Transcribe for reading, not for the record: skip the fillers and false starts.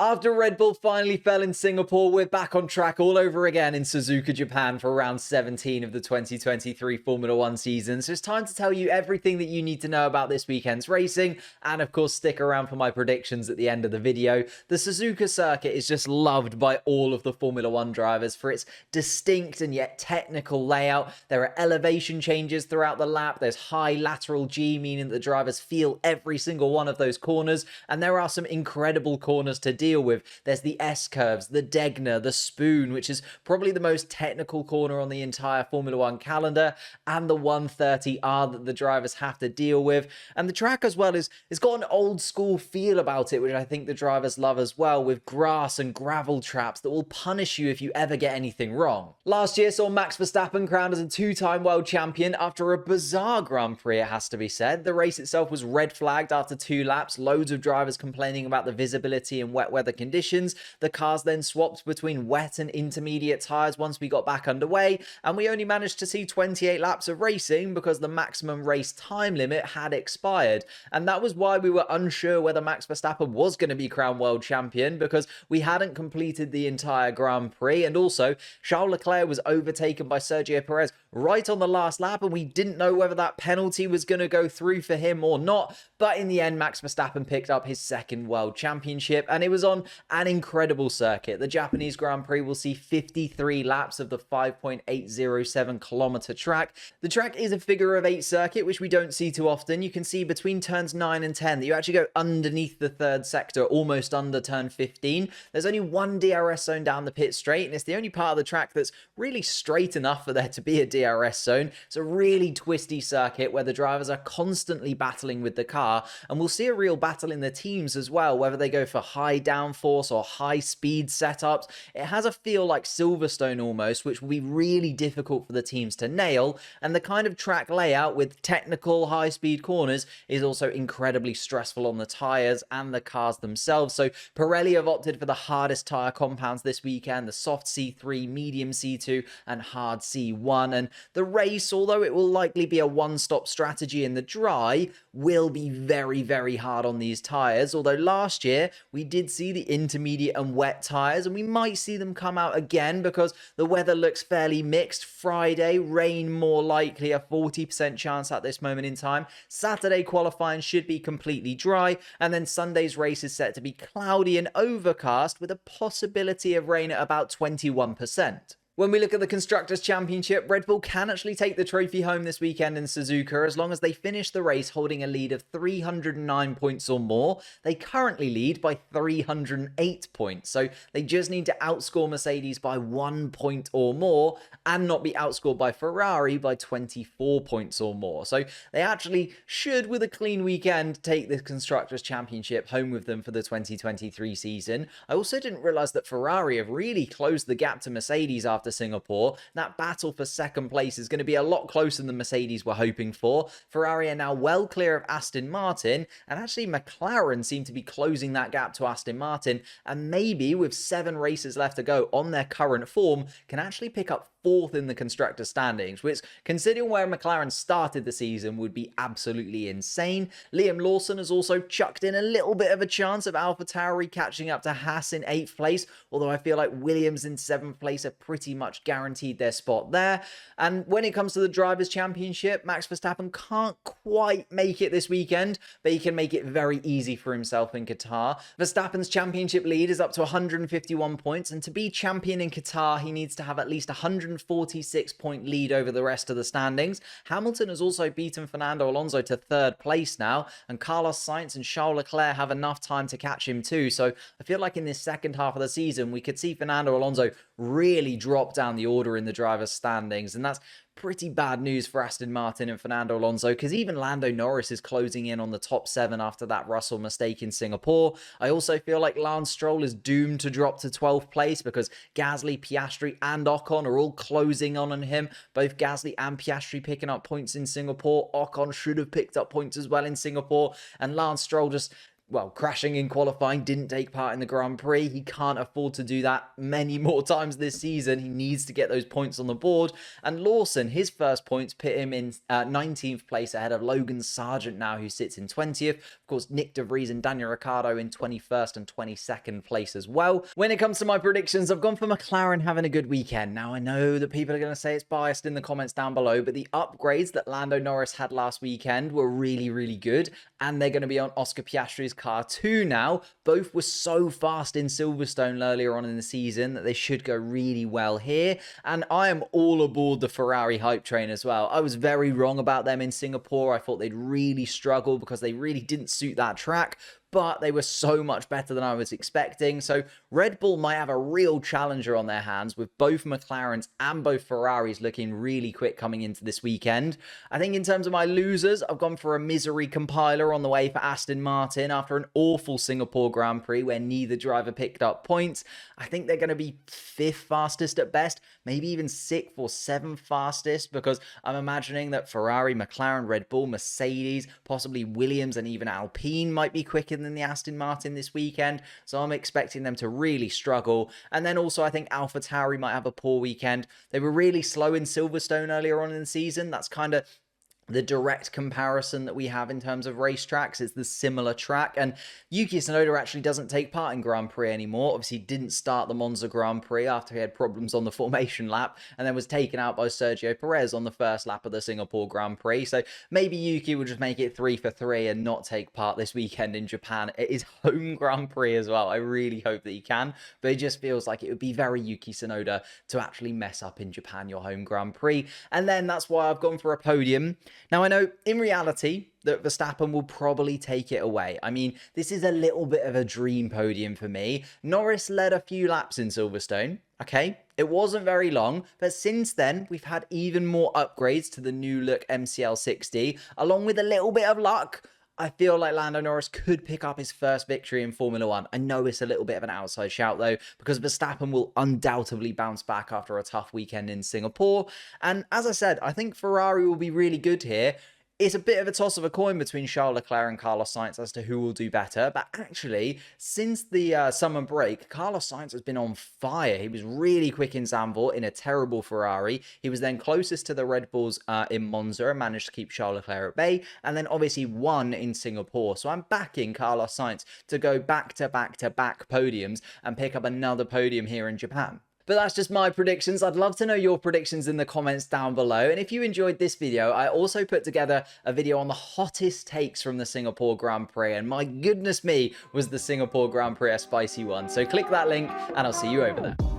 After Red Bull finally fell in Singapore, we're back on track all over again in Suzuka, Japan for round 17 of the 2023 Formula One season. So it's time to tell you everything that you need to know about this weekend's racing. And of course, stick around for my predictions at the end of the video. The Suzuka Circuit is just loved by all of the Formula One drivers for its distinct and yet technical layout. There are elevation changes throughout the lap. There's high lateral G, meaning that the drivers feel every single one of those corners. And there are some incredible corners to deal with. There's the S-curves, the Degner, the Spoon, which is probably the most technical corner on the entire Formula One calendar, and the 130R that the drivers have to deal with. And the track as well it's got an old school feel about it, which I think the drivers love as well, with grass and gravel traps that will punish you if you ever get anything wrong. Last year saw Max Verstappen crowned as a two-time world champion after a bizarre Grand Prix, it has to be said. The race itself was red flagged after 2 laps, loads of drivers complaining about the visibility and wet weather conditions. The cars then swapped between wet and intermediate tyres once we got back underway, and we only managed to see 28 laps of racing because the maximum race time limit had expired. And that was why we were unsure whether Max Verstappen was going to be crowned world champion, because we hadn't completed the entire Grand Prix, and also Charles Leclerc was overtaken by Sergio Perez right on the last lap, and we didn't know whether that penalty was going to go through for him or not. But in the end, Max Verstappen picked up his second world championship, and it was on an incredible circuit. The Japanese Grand Prix will see 53 laps of the 5.807 kilometer track. The track is a figure of 8 circuit, which we don't see too often. You can see between turns 9 and 10 that you actually go underneath the third sector, almost under turn 15. There's only one DRS zone down the pit straight, and it's the only part of the track that's really straight enough for there to be a DRS zone. It's a really twisty circuit where the drivers are constantly battling with the car, and we'll see a real battle in the teams as well, whether they go for high downforce or high speed setups. It has a feel like Silverstone almost, which will be really difficult for the teams to nail, and the kind of track layout with technical high speed corners is also incredibly stressful on the tyres and the cars themselves. So Pirelli have opted for the hardest tyre compounds this weekend, the soft C3, medium C2 and hard C1, and the race, although it will likely be a one-stop strategy in the dry, will be very, very hard on these tyres. Although last year we did see the intermediate and wet tyres, and we might see them come out again because the weather looks fairly mixed. Friday, rain more likely, a 40% chance at this moment in time. Saturday qualifying should be completely dry, and then Sunday's race is set to be cloudy and overcast with a possibility of rain at about 21%. When we look at the Constructors' Championship, Red Bull can actually take the trophy home this weekend in Suzuka as long as they finish the race holding a lead of 309 points or more. They currently lead by 308 points, so they just need to outscore Mercedes by 1 point or more and not be outscored by Ferrari by 24 points or more. So they actually should, with a clean weekend, take the Constructors' Championship home with them for the 2023 season. I also didn't realise that Ferrari have really closed the gap to Mercedes after Singapore. That battle for second place is going to be a lot closer than Mercedes were hoping for. Ferrari are now well clear of Aston Martin, and actually McLaren seem to be closing that gap to Aston Martin, and maybe with 7 races left to go on their current form, can actually pick up 4th in the constructor standings, which, considering where McLaren started the season, would be absolutely insane. Liam Lawson has also chucked in a little bit of a chance of AlphaTauri catching up to Haas in 8th place, although I feel like Williams in 7th place are pretty much guaranteed their spot there. And when it comes to the Drivers' Championship, Max Verstappen can't quite make it this weekend, but he can make it very easy for himself in Qatar. Verstappen's championship lead is up to 151 points, and to be champion in Qatar, he needs to have at least 146-point lead over the rest of the standings. Hamilton has also beaten Fernando Alonso to 3rd place now, and Carlos Sainz and Charles Leclerc have enough time to catch him too. So I feel like in this second half of the season, we could see Fernando Alonso really drop down the order in the drivers' standings, and that's pretty bad news for Aston Martin and Fernando Alonso, because even Lando Norris is closing in on the top 7 after that Russell mistake in Singapore. I also feel like Lance Stroll is doomed to drop to 12th place because Gasly, Piastri and Ocon are all closing on him. Both Gasly and Piastri picking up points in Singapore. Ocon should have picked up points as well in Singapore, and Lance Stroll just crashing in qualifying, didn't take part in the Grand Prix. He can't afford to do that many more times this season. He needs to get those points on the board. And Lawson, his first points put him in 19th place ahead of Logan Sargent now, who sits in 20th. Of course, Nick De Vries and Daniel Ricciardo in 21st and 22nd place as well. When it comes to my predictions, I've gone for McLaren having a good weekend. Now, I know that people are going to say it's biased in the comments down below, but the upgrades that Lando Norris had last weekend were really, really good. And they're going to be on Oscar Piastri's car too now. Both were so fast in Silverstone earlier on in the season that they should go really well here. And I am all aboard the Ferrari hype train as well. I was very wrong about them in Singapore. I thought they'd really struggle because they really didn't suit that track, but they were so much better than I was expecting. So Red Bull might have a real challenger on their hands with both McLarens and both Ferraris looking really quick coming into this weekend. I think in terms of my losers, I've gone for a misery compiler on the way for Aston Martin after an awful Singapore Grand Prix where neither driver picked up points. I think they're going to be 5th fastest at best, maybe even 6th or 7th fastest, because I'm imagining that Ferrari, McLaren, Red Bull, Mercedes, possibly Williams and even Alpine might be quicker than the Aston Martin this weekend, so I'm expecting them to really struggle. And then also I think AlphaTauri might have a poor weekend. They were really slow in Silverstone earlier on in the season. That's kind of the direct comparison that we have in terms of racetracks. Is the similar track, and Yuki Tsunoda actually doesn't take part in Grand Prix anymore. Obviously didn't start the Monza Grand Prix after he had problems on the formation lap, and then was taken out by Sergio Perez on the first lap of the Singapore Grand Prix. So maybe Yuki will just make it 3 for 3 and not take part this weekend in Japan. It is home Grand Prix as well. I really hope that he can, but it just feels like it would be very Yuki Tsunoda to actually mess up in Japan, your home Grand Prix. And then that's why I've gone for a podium. Now, I know in reality that Verstappen will probably take it away. I mean, this is a little bit of a dream podium for me. Norris led a few laps in Silverstone. Okay, it wasn't very long, but since then, we've had even more upgrades to the new look MCL 60, along with a little bit of luck. I feel like Lando Norris could pick up his first victory in Formula One. I know it's a little bit of an outside shout though, because Verstappen will undoubtedly bounce back after a tough weekend in Singapore. And as I said, I think Ferrari will be really good here. It's a bit of a toss of a coin between Charles Leclerc and Carlos Sainz as to who will do better. But actually, since the summer break, Carlos Sainz has been on fire. He was really quick in Zandvoort in a terrible Ferrari. He was then closest to the Red Bulls in Monza and managed to keep Charles Leclerc at bay. And then obviously won in Singapore. So I'm backing Carlos Sainz to go back-to-back-to-back podiums and pick up another podium here in Japan. But that's just my predictions. I'd love to know your predictions in the comments down below. And if you enjoyed this video, I also put together a video on the hottest takes from the Singapore Grand Prix. And my goodness me, was the Singapore Grand Prix a spicy one. So click that link and I'll see you over there.